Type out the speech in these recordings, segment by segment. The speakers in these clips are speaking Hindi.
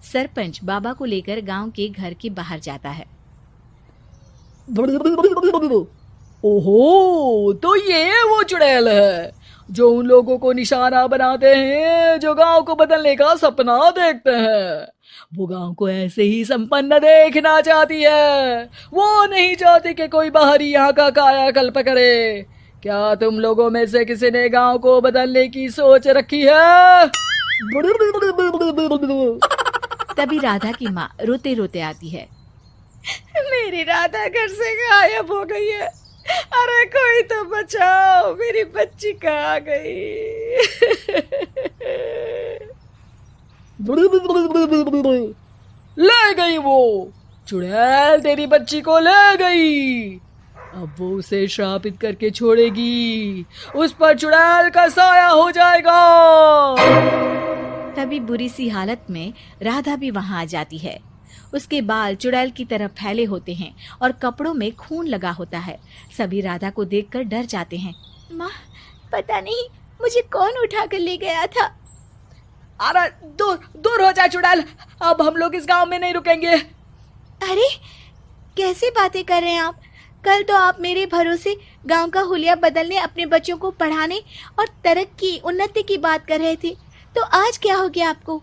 सरपंच बाबा को लेकर गांव के घर के बाहर जाता है। ओहो, तो ये वो चुड़ैल है जो उन लोगों को निशाना बनाते हैं जो गांव को बदलने का सपना देखते हैं। वो गांव को ऐसे ही संपन्न देखना चाहती है। वो नहीं चाहती कि कोई बाहरी यहाँ का कायाकल्प करे। क्या तुम लोगों में से किसी ने गांव को बदलने की सोच रखी है? तभी राधा की माँ रोते रोते आती है। मेरी राधा घर से गायब हो गई है। अरे कोई तो बचाओ, मेरी बच्ची कहाँ गई? ले गई वो चुड़ैल, तेरी बच्ची को ले गई। अब वो उसे श्रापित करके छोड़ेगी। उस पर चुड़ैल का साया हो जाएगा। तभी बुरी सी हालत में राधा भी वहां आ जाती है। उसके बाल चुड़ैल की तरह फैले होते हैं और कपड़ों में खून लगा होता है। सभी राधा को देखकर डर जाते हैं। माँ, पता नहीं मुझे कौन उठा कर ले गया था। अरे दूर दूर हो जा चुड़ैल, अब हम लोग इस गांव में नहीं रुकेंगे। अरे कैसी बातें कर रहे हैं आप? कल तो आप मेरे भरोसे गांव का हुलिया बदलने, अपने बच्चों को पढ़ाने और तरक्की उन्नति की बात कर रहे थे, तो आज क्या हो गया आपको?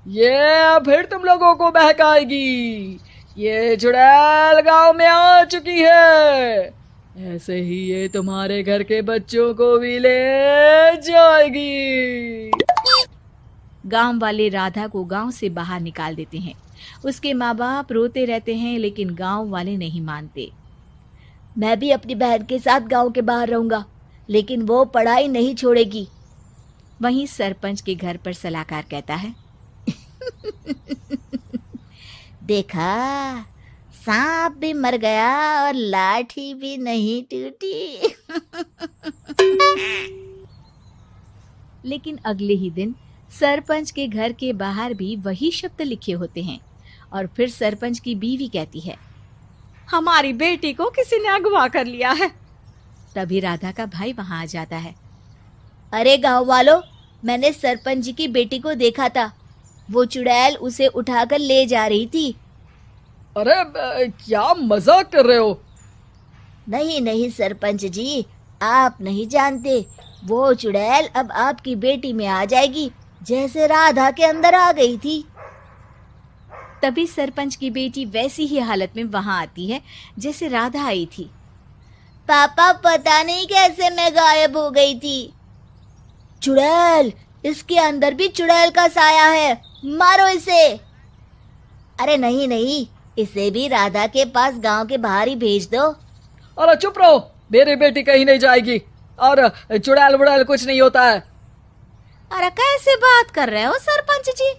ये फिर तुम लोगों को बहकाएगी। ये चुड़ैल गांव में आ चुकी है। ऐसे ही ये तुम्हारे घर के बच्चों को भी ले जाएगी। गांव वाले राधा को गांव से बाहर निकाल देते हैं। उसके माँ बाप रोते रहते हैं, लेकिन गांव वाले नहीं मानते। मैं भी अपनी बहन के साथ गांव के बाहर रहूंगा, लेकिन वो पढ़ाई नहीं छोड़ेगी। वहीं सरपंच के घर पर सलाहकार कहता है। देखा, सांप भी मर गया और लाठी भी नहीं टूटी। लेकिन अगले ही दिन सरपंच के घर के बाहर भी वही शब्द लिखे होते हैं। और फिर सरपंच की बीवी कहती है, हमारी बेटी को किसी ने अगवा कर लिया है। तभी राधा का भाई वहां आ जाता है। अरे गांव वालों, मैंने सरपंच जी की बेटी को देखा था। वो चुड़ैल उसे उठाकर ले जा रही थी। अरे क्या मजाक कर रहे हो? नहीं नहीं सरपंच जी, आप नहीं जानते। वो चुड़ैल अब आपकी बेटी में आ जाएगी, जैसे राधा के अंदर आ गई थी। तभी सरपंच की बेटी वैसी ही हालत में वहां आती है जैसे राधा आई थी। पापा, पता नहीं कैसे मैं गायब हो गई थी। चुड़ैल, इसके अंदर भी चुड़ैल का साया है, मारो इसे। अरे नहीं नहीं, इसे भी राधा के पास गांव के बाहर ही भेज दो। अरे चुप रहो, मेरी बेटी कहीं नहीं जाएगी और चुड़ैल वुड़ैल कुछ नहीं होता है। अरे कैसे बात कर रहे हो सरपंच जी?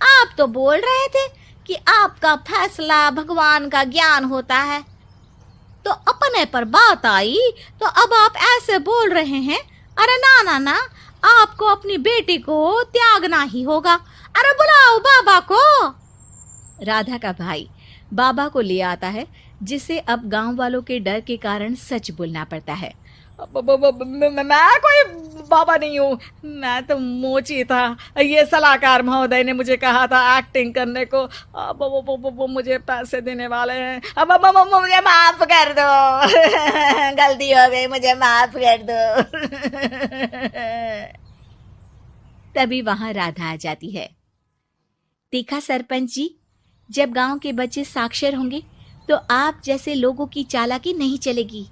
आप तो बोल रहे थे कि आपका फैसला भगवान का ज्ञान होता है, तो अपने पर बात आई तो अब आप ऐसे बोल रहे हैं। अरे ना ना ना, आपको अपनी बेटी को त्यागना ही होगा। अरे बुलाओ बाबा को। राधा का भाई बाबा को ले आता है, जिसे अब गांव वालों के डर के कारण सच बोलना पड़ता है। मैं कोई बाबा नहीं हूँ, मैं तो मोची था। ये सलाहकार महोदय ने मुझे कहा था एक्टिंग करने को। अब वो मुझे पैसे देने वाले हैं। अब मुझे माफ कर दो। गलती हो गई, मुझे माफ कर दो। तभी वहां राधा आ जाती है। देखा सरपंच जी, जब गांव के बच्चे साक्षर होंगे तो आप जैसे लोगों की चालाकी नहीं चलेगी।